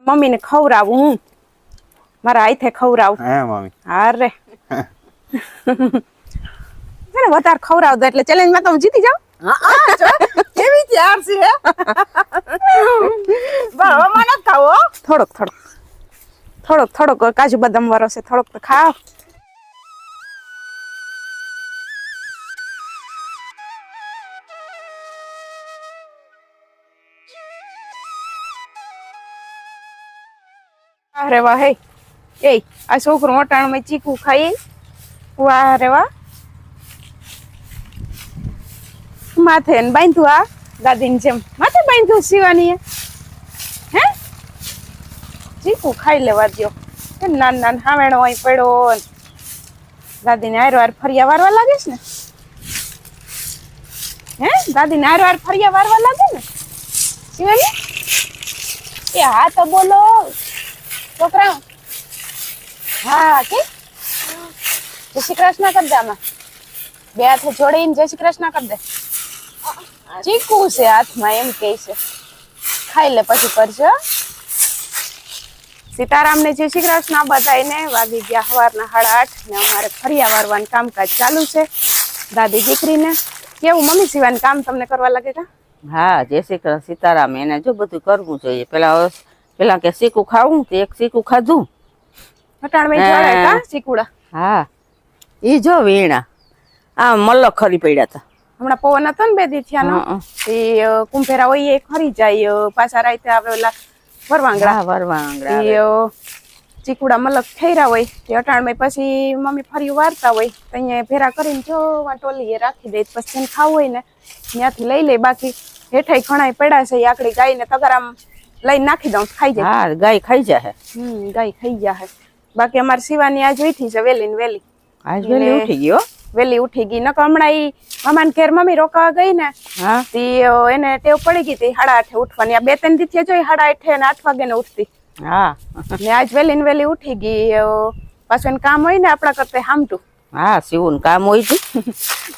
Mummy ને ખવડાવું હું મારા હાથે ખવડાવું. હે મમ્મી? અરે છે ને વધારે ખવડાવ દો એટલે ચેલેન્જ માં તો હું જીતી જાઉં. કેવી ત્યાર છે બરાબર મને ખાવો થોડોક કાજુ બદામ વાળો છે થોડોક તો ખાવ. અરે વાહ હે એ આ છોકરો મોટાણ માં ચીકુ ખાઈ. વાહ રે વાહ માથે ને બાંધ્યું આ દાદી ની જેમ માથે બાંધ્યું શિવાની હે ચીકુ ખાઈ લેવા દો. નાન હામેણો અહીં પડ્યો દાદી ને હારો હાર ફરિયા વારવા લાગે છે ને હે દાદી ને હારો હાર ફરિયા વારવા લાગે ને શિવાની એ હા તો બોલો છોકરા. હા કે જય શ્રી કૃષ્ણ કર દે આમાં બે હાથ જોડીને જય શ્રી કૃષ્ણ કર દે. ચીકુ છે હાથમાં એમ કે છે ખાઈ લે પછી કરજો. સીતારામ ને જય શ્રી કૃષ્ણ બધાને. વાગી ગયા સવારના 8:30 ને અમારે ફરિયા વારવાનું કામકાજ ચાલુ છે. દાદી દીકરીને કેવું મમ્મી સિવાયનું કામ તમને કરવા લાગે કા? હા જય શ્રી કૃષ્ણ સીતારામ. એને જો બધું કરવું જોઈએ. પેલા કે શીખું ખાવું તો એક શીખું ખાધું હટાણ મેં જોડે કા ચીકુડા. હા ઈ જો વીણા આ મલ્લો ખરી પડ્યા હતા હમણાં પવન હતો ને 2 દી થયાનો એ કુંભેરા હોય એ ખરી જાય પાછા રાતે આવે ઓલા વરવાંગડા એ ચીકુડા મલક થઈરા હોય તે અટાણમાં પછી મમ્મી ફરી વારતા હોય તો અહીંયા ભેરા કરીને જો ટોલી એ રાખી દે પછી ખાવું હોય ને ત્યાંથી લઈ લે. બાકી હેઠાઈ ઘણા પડ્યા છે આકડી ગાય ને તગારામ લઈને નાખી દઉં ખાઈ જાય. હા ગાય ખાઈ જાય. ગાય ખાઈ જાય. બાકી અમારી શિવાની આજ ઉઠી છે વેલી ને વેલી. આજ વેલી ઉઠી ગયો વેલી ઉઠી ગઈ. નકર હમણાં ઈ મામાને ઘેર મમ્મી રોકાવા ગઈ ને એને ટેવ પડી ગઈ હતી 8:30 ઉઠવાની. આ 2-3 દી થયા જોઈ 8:30 અને 8 વાગે ને ઉઠતી. હા ને આજ વેલી ને વેલી ઉઠી ગઈ. પાછું એને કામ હોય ને આપડા કરતા હામટું. હા સીવું કામ હોય છે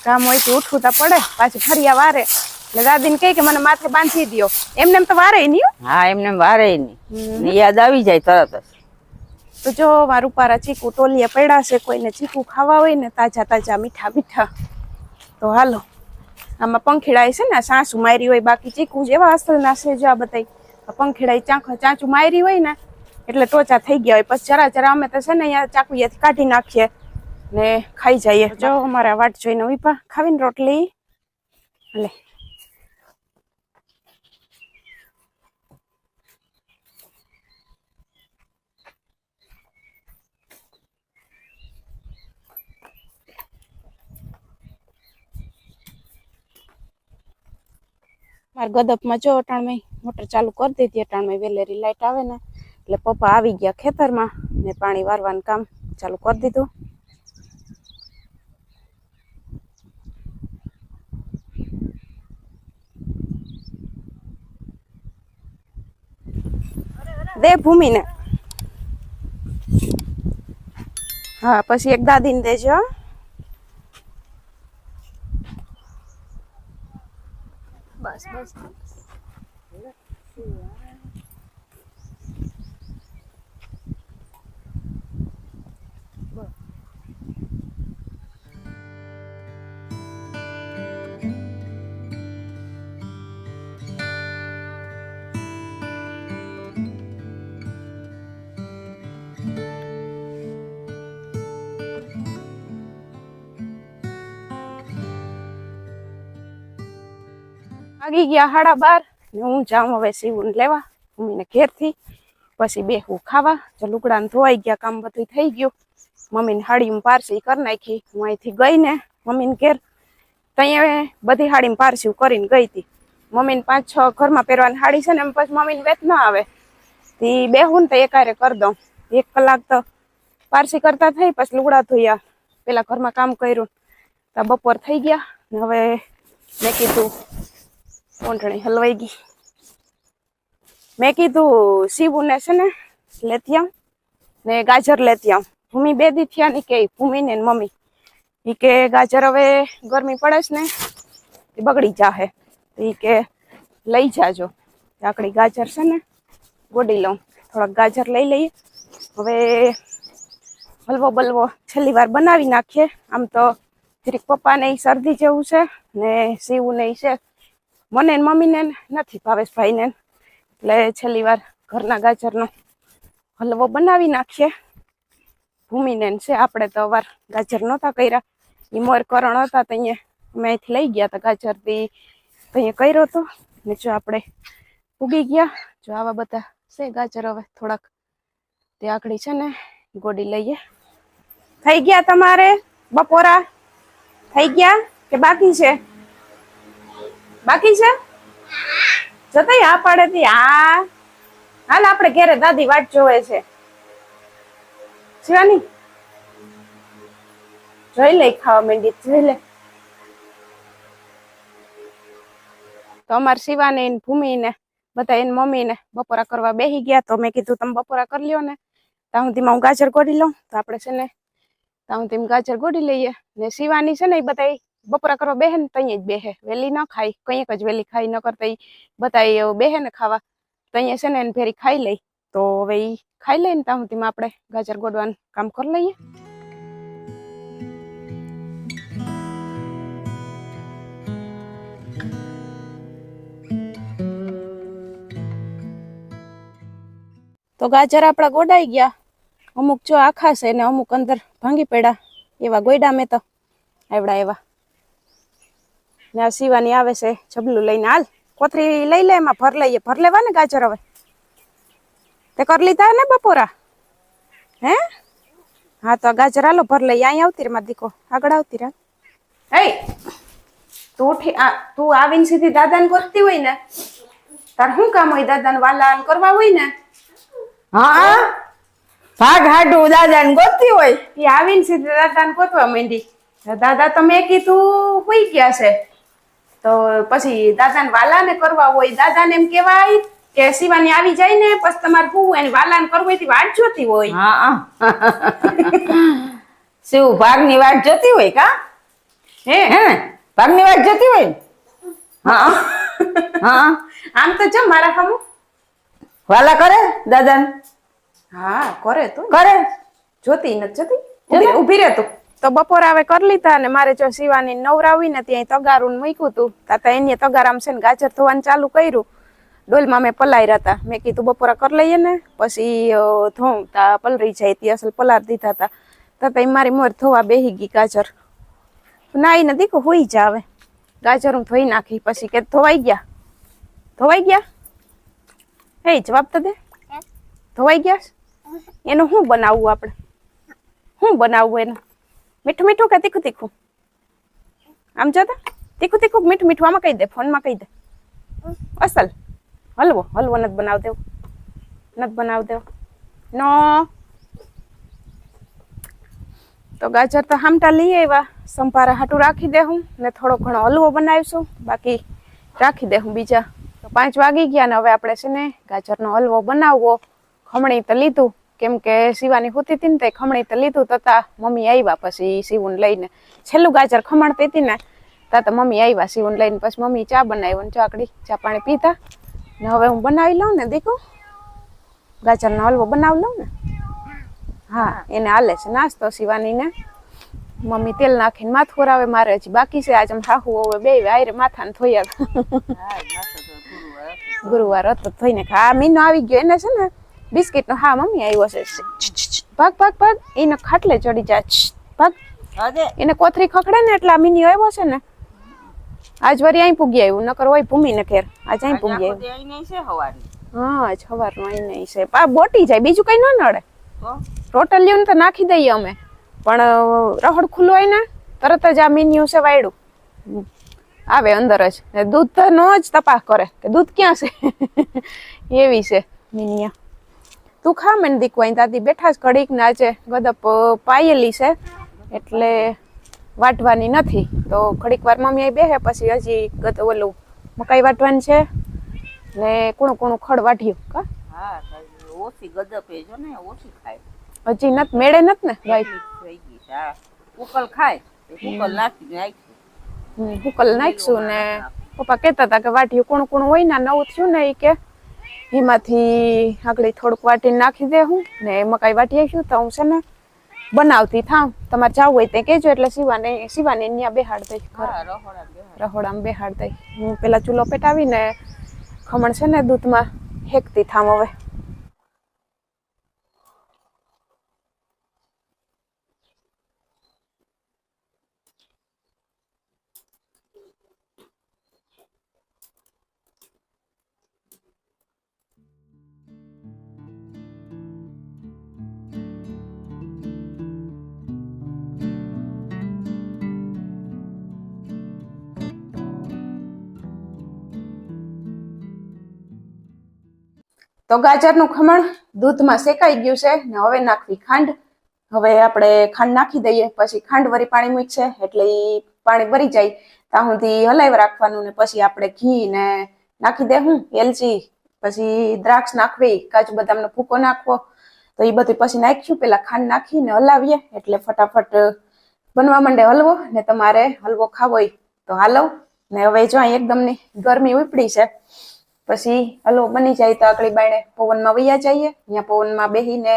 કામ હોય તો ઉઠવું તો પડે. પાછી ફરિયા વારે એટલે દાદી ને કહે કે મને માથે બાંધી દો. એમને એમ તો વારે નહીં. હા એમને વારે નહીં યાદ આવી જાય તરત જ. તો જો મારું રૂપારા ચીકુ ટોલિયા પડ્યા છે. કોઈને ચીકુ ખાવા હોય ને તાજા મીઠા તો હાલો. આમાં પંખીડા છે ને સાસુ મારી હોય. બાકી ચીકુ જેવા અસલ ના છે જો આ બતાઈ પંખીડા ચાંચું મારી હોય ને એટલે ટોચા થઈ ગયા હોય. પછી જરા અમે તો છે ને અહીંયા ચાકુયાથી કાઢી નાખીએ ને ખાઈ જઈએ. જો અમારા વાટ જોઈને ઉભા ખાવીને રોટલી લે. મારા ગદપમાં જો અટાણમાં મોટર ચાલુ કરી દીધી. અટાણમાં વેલેરી લાઈટ આવે ને એટલે પપ્પા આવી ગયા ખેતરમાં ને પાણી વારવાનું કામ ચાલુ કરી દીધું. દે ભૂમિને. હા પછી એક દાદીને દેજો. બસ વાગી ગયા 12:30 ને હું જાઉં હવે સીવું લેવા મમ્મીને ઘેરથી. પછી બેહું ખાવા. જો લુગડા ધોવાઈ ગયા કામ બધું થઈ ગયું. મમ્મીને હાડીમાં પારસી કરી નાખી. હું અહીંથી ગઈ ને મમ્મીને ઘેર ત્યાં બધી હાડીમાં પારસી કરીને ગઈ હતી. મમ્મીને 5-6 ઘરમાં પહેરવાની હાડી છે ને એમ પછી મમ્મીને વેત ના આવે તે બેહું ને તો એકારે કરી દઉં. 1 કલાક તો પારસી કરતા થઈ. પછી લુગડા ધોયા પેલા ઘરમાં કામ કર્યું તો બપોર થઈ ગયા ને હવે મેં કીધું કોંઠણી હલવાઈ ગઈ. મેં કીધું સીવું ને છે ને લેતી આવ ને ગાજર લેતી આવ. ભૂમિ 2 દી થયા ને કે ભૂમિ ને મમ્મી ઈ કે ગાજર હવે ગરમી પડે છે ને એ બગડી જાહે ઈ કે લઈ જાજો. આકડી ગાજર છે ને ગોડી લઉં થોડાક ગાજર લઈ લઈએ. હવે હલવો બલવો છેલ્લી વાર બનાવી નાખીએ. આમ તો જરીક પપ્પાને શરદી જેવું છે ને શિવને છે, મને ને મમ્મીને નથી, ભાવેશભાઈને, એટલે છેલ્લી વાર ઘરના ગાજરનો હલવો બનાવી નાખીએ. ભૂમિને છે, આપણે તો વાર ગાજર નહોતા કર્યા, એ મોર કરણ હતા તો અહીંયા અમે અહીંથી લઈ ગયા હતા ગાજરથી, તો અહીંયા કર્યો હતો ને જો આપણે ઉગી ગયા. જો આવા બધા છે ગાજર. હવે થોડાક તે આકડી છે ને ગોડી લઈએ. થઈ ગયા તમારે બપોરા? થઈ ગયા કે બાકી છે? બાકી છે? જતા આ પાડે થી આ હાલ આપણે ઘેરે દાદી વાટ જોવે છે. શિવાની જોઈ લે, ખાવા માંડી, જોઈ લે. તો અમારે શિવાની ભૂમિ ને બધા એની મમ્મી ને બપોરા કરવા બેસી ગયા. તો મેં કીધું તમે બપોરા કરી લ્યો ને, ત્યાં સુધીમાં હું ગાજર ગોળી લઉં. તો આપણે છે ને ત્યાં સુધી ગાજર ગોળી લઈએ. ને શિવાની છે ને એ બધા બપોરા કરવા બેહે ને તઈ જ બેહે, વેલી ન ખાય, કંઈક જ વેલી ખાઈ, ન કરતા બધા બેહે ને ખાવા તો અહીંયા છે ને એને ફેરી ખાઈ લઈ. તો હવે એ ખાઈ લઈને ત્યાં સુધીમાં આપણે ગાજર ગોળવાનું કામ કરી લઈએ. તો ગાજર આપણા ગોડાઈ ગયા. અમુક જો આખા છે ને અમુક અંદર ભાંગી પડ્યા, એવા ગોયડા મેં તો આવડા એવા. ને આ શિવાની આવે છે છબલું લઈને. હાલ કોથરી લઈ લે, એમાં ભર લઈએ. ભર લેવા ને ગાજર. હવે તે કરી લીધા ને બપોરા? હે હા, તો ગાજર હાલો ભર લઈએ. અહીંયા આવતી રે મારી દીકો, આગળ આવતી રે. હે તું આવીને સીધી દાદાને કરતી હોય ને, તાર શું કામ હોય? દાદાને વાલાન કરવા હોય ને. હા, ભાગ હાટું દાદાને ગોતતી હોય. એ આવીને સીધી દાદાને ગોતવા માંડી. દાદા તો મેં કીધું હોઈ ગયા છે, તો પછી દાદાને વાલાને કરવા હોય. દાદાને એમ કેવાય કે શિવાની આવી જાય ને પછી તમારે શું એની વાલાને કરવું હોય વાટ જોતી હોય. હા શિવ ભાગની વાટ જોતી હોય કા? હે ભાગની વાટ જોતી હોય. હા હા, આમ તો જો મારા સામુ વાલા કરે દાદાને. હા કરે, તો કરે, જોતી નથી જોતી, ઉભી રહે તું. તો બપોર આવે કરી લીધા ને મારે જો શિવાની નવરાવી ને ત્યાં તગારું મૂક્યું તું. તાતા એને તગારામ છે ને ગાજર ધોવાનું ચાલુ કર્યું. ડોલમાં મેં પલાયરા હતા. મેં કીધું બપોરા કરી લઈએ ને પછી ધોઉં, તા પલરી જાય. તે અસલ પલાર દીધા હતા. તાતા મારી મોર ધોવા બેહી ગઈ ગાજર. નાઈ ને દીકું હોઈ જાવે, ગાજર હું ધોઈ નાખી. પછી કે ધોવાઈ ગયા? ધોવાઈ ગયા? હે જવાબ તો દે. ધોવાઈ ગયા? એનું શું બનાવવું આપણે? શું બનાવવું એનું? મીઠું મીઠું કે તીખું તીખું? આમ જોતા તીખું તીખું મીઠું મીઠું આમાં કહી દે, ફોનમાં કહી દે. અસલ હલવો હલવો નથી બનાવ દેવો, નથી બનાવ દેવો. નો તો ગાજર તો હામટા લઈ આવ્યા. સંભારા હાટું રાખી દે હું ને થોડો ઘણો હલવો બનાવીશું, બાકી રાખી દે હું બીજા. તો 5 વાગી ગયા ને હવે આપણે છે ને ગાજરનો હલવો બનાવવો. ખમણી તો લીધું, કેમ કે શિવાની હોતી હતી ને તે ખમણી તો લીધું. તતા મમ્મી આવ્યા પછી શિવને લઈને. છેલ્લું ગાજર ખમણતી હતી ને તા મમ્મી આવ્યા શિવને લઈને. પછી મમ્મી ચા બનાવ્યો ને ચાકડી ચા પાણી પીતા ને હવે હું બનાવી લઉં ને દીકુ, ગાજરનો હલવો બનાવી લઉં ને. હા એને હાલે છે નાસ્તો શિવાનીને. મમ્મી તેલ નાખીને માથું કરાવે, મારે હજી બાકી છે. આજ હાહુ હવે બે આયરે માથાને ધોયા. ગુરુવાર હતો ધોઈને આ મીનો આવી ગયો. એને છે ને બિસ્કિટ નો, હા મમ્મી આવ્યો છે. ભાગ ભાગ ભાગ, એને ખાટલે ચડી જાય. ભાગ, એને કોથરી ખખડે ને એટલે આ મીની આવ્યો છે ને. આજ વરી અહીં પૂગી આવ્યું, નકર હોય ભૂમિ ને ઘેર. આજ અહીં પૂગી આવ્યું. હા આજ સવારનું અહીં નહીં છે. બોટી જાય, બીજું કઈ ન નડે. રોટલીયું તો નાખી દઈએ અમે, પણ રહોડ ખુલ્લું હોય ને તરત જ આ મીન્યુ છે વાયડું આવે અંદર જ. દૂધ નો જ તપાસ કરે કે દૂધ ક્યાં છે. એવી છે મીનિયા. તું ખા મને દીકવાઈ, દાદી બેઠા જ ઘડીક ને. આજે ગદપ પાયેલી છે એટલે વાટવાની નથી. તો ઘડીક વાર મમ્મી અહીં બેસે પછી હજી ઓલું મકાઈ વાટવાની છે ને કુણું કુણું ખડ વાઢ્યું. કા ઓછી ગદપ જો ને ઓછી ખાય, હજી નત મેળે નત ને ગાય. ઉકલ ખાય, ઉકલ નાખી ઉકલ નાખશું ને. પપ્પા કેતા હતા કે વાટ્યું કુણું કુણું હોય ને નવું થયું ને એ કે એમાંથી આગળ થોડુંક વાટીને નાખી દે હું ને મકાઈ વાટી આવીશું તો હું છે ને બનાવતી થાવ. તમારે જવું હોય તે કહેજો એટલે શિવાને ત્યાં બેહાડ દઈ રહોડામાં બેહાડ દઈ. હું પેલા ચૂલો પેટાવીને ખમણ છે ને દૂધમાં હેકતી થામ હવે. તો ગાજરનું ખમણ દૂધમાં શેકાઈ ગયું છે ને હવે નાખવી ખાંડ. હવે આપણે ખાંડ નાખી દઈએ, પછી ખાંડ વળી પાણી મૂકશે એટલે ઈ પાણી ભરી જાય ત્યાં સુધી હલાવી રાખવાનું ને પછી આપણે ઘી ને નાખી દેવું, એલચી, પછી દ્રાક્ષ નાખવી, કાજુ બદામનો ભૂકો નાખવો. તો એ બધું પછી નાખ્યું, પેલા ખાંડ નાખીને હલાવીએ એટલે ફટાફટ બનવા માંડે હલવો. ને તમારે હલવો ખાવો હોય તો હાલો. ને હવે જો એકદમની ગરમી ઉપડી છે, પછી હલવો બની જાય તો આગળ બાયણે પવનમાં વૈયા જઈએ, અહીંયા પવનમાં બેહીને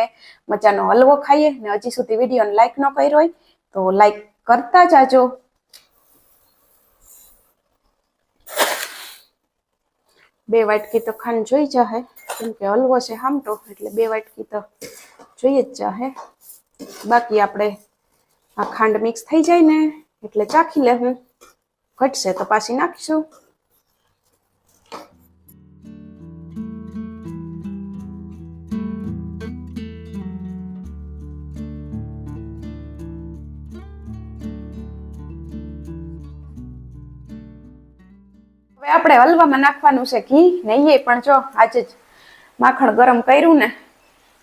મજાનો હલવો ખાઈએ. ને હજી સુધી વિડીયોને લાઈક ન કર્યો હોય તો લાઈક કરતા જાજો. બે વાટકી તો ખાંડ જોઈ જાહે કેમ કે હલવો છે હામટો એટલે 2 વાટકી તો જોઈએ જ જાહે. બાકી આપણે આ ખાંડ મિક્સ થઈ જાય ને એટલે ચાખી લેવું, ઘટશે તો પાછી નાખીશું. હવે આપણે હલવામાં નાખવાનું છે ઘી ને એ પણ જો આજે જ માખણ ગરમ કર્યું ને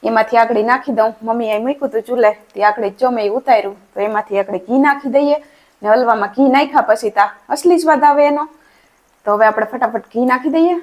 એમાંથી આગળ નાખી દઉં. મમ્મીએ મૂક્યું હતું ચૂલે તે આગળ જો મેં ઉતાર્યું તો એમાંથી આગળ ઘી નાખી દઈએ. ને હલવામાં ઘી નાખ્યા પછી તા અસલી સ્વાદ આવે એનો. તો હવે આપણે ફટાફટ ઘી નાખી દઈએ.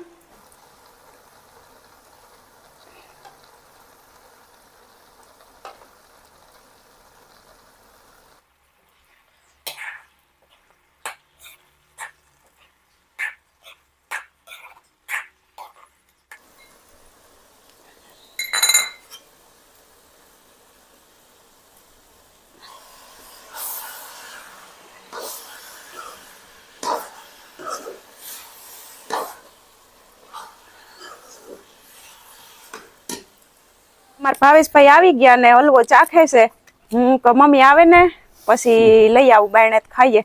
મારા ભાવેશભાઈ આવી ગયા ને હલવો ચાખે છે. હું કે મમ્મી આવે ને પછી લઈ આવું બાયણે ખાઈએ.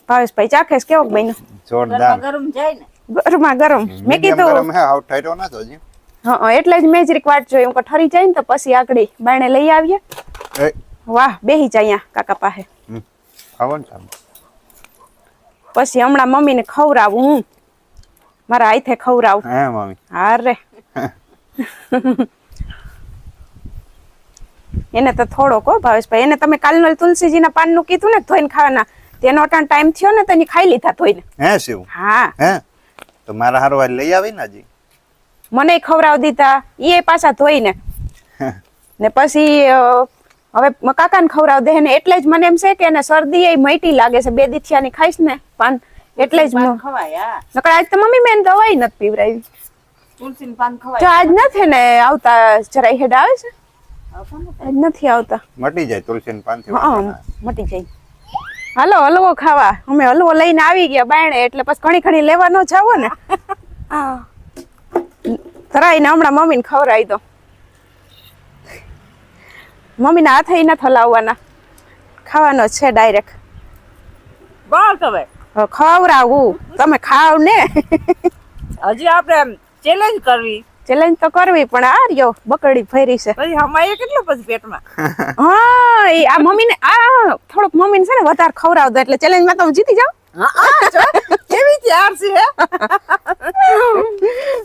ભાવેશભાઈ ચાખે છે કેવો બન્યો? જોરદાર. ગરમ જાય ને ગરમા ગરમ. મેં કીધું ગરમ હે, આઉટ થયો ન તો હજી. હા એટલે જ મેં જરીક વાટ જોઈ. હું કે ઠરી જાય ને તો પછી આગળ બાયણે લઈ આવીએ. એ વાહ બેહી જાય અહીંયા કાકા પાસે. ખાવાનું ચાલો. પછી હમણાં મમ્મીને ખવડાવું હું, મારા હાથે ખવડાવું. હે મમ્મી. હારે એને તો થોડોક હો ભાવેશભાઈ. એને તમે કાલનો તુલસીજીના પાનનું કીધું ને ધોઈને ખાવાના, તેનો અટાણ ટાઈમ થયો ને તો એને ખાઈ લીધા ધોઈને. હે શિવ? હા હે તો મારા હારો વાળ લઈ આવી ને હજી. મને ખવડાવી દીધા એ પાછા ધોઈને. ને પછી હવે કાકાને ખવડાવી દે ને એટલે જ મને એમ છે કે એને શરદી એ મટી લાગે છે. 2 દીથિયાની ખાઈશ ને પાન એટલે જ ખવાય. નકર આજ તો મમ્મી મેં દવાઈ નથી પીવડાવી. તુલસીનું પાન જો ખવાય. આજ નથી ને આવતા જરાય હેડ આવે છે, આજ નથી આવતા. મટી જાય તુલસી પાન થી. હા મટી જાય. હાલો હલવો ખાવા. અમે હલવો લઈને આવી ગયા બાયણે એટલે પછી ઘણી ઘણી લેવા ન જાવો ને. ધરાઈને હમણાં મમ્મીને ખવડાવી દો. મમ્મીના હાથે નથી હલાવવાના, ખાવાનો છે ડાયરેક્ટ. બસ હવે ખવડાવું તમે ખાવ ને. હજી આપણે ચેલેન્જ કરવી. ચેલેન્જ તો કરવી પણ આ રહ્યો બકડી ફેરી છે. પછી હમાય કેટલો પછી પેટમાં. હા એ આ મમ્મીને આ થોડુંક મમ્મીને છે ને વધારે ખવડાવ દો એટલે ચેલેન્જમાં તો હું જીતી જાઉં. કેવી તૈયાર છે હે?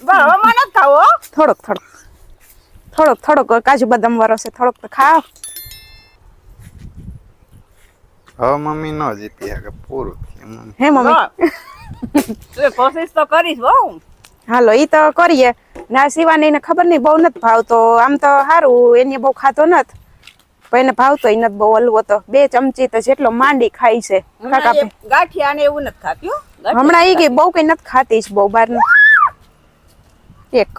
બરાબર મને ખાવો. થોડોક કાજુ બદામ વાળો છે, થોડોક તો ખાવ. હવે મમ્મી નો જીતી કે પૂરું થયું. હે મમ્મી તું કોશિશ તો કરીશ બહુ. હાલો ઈ તો કરીએ. ના શિવાની ને ખબર નહીં બહુ નથી ભાવતો. આમ તો સારું એને બહુ ખાતો નથી પણ એને ભાવતો નથી બહુ હલવો. તો 2 ચમચી તો જેટલો માંડી ખાઈ છે કાકા. ગાંઠિયા ને એવું નથી ખાતી. હમણાં ઈ કે બહુ કઈ નથી ખાતી બહુ બહાર. એક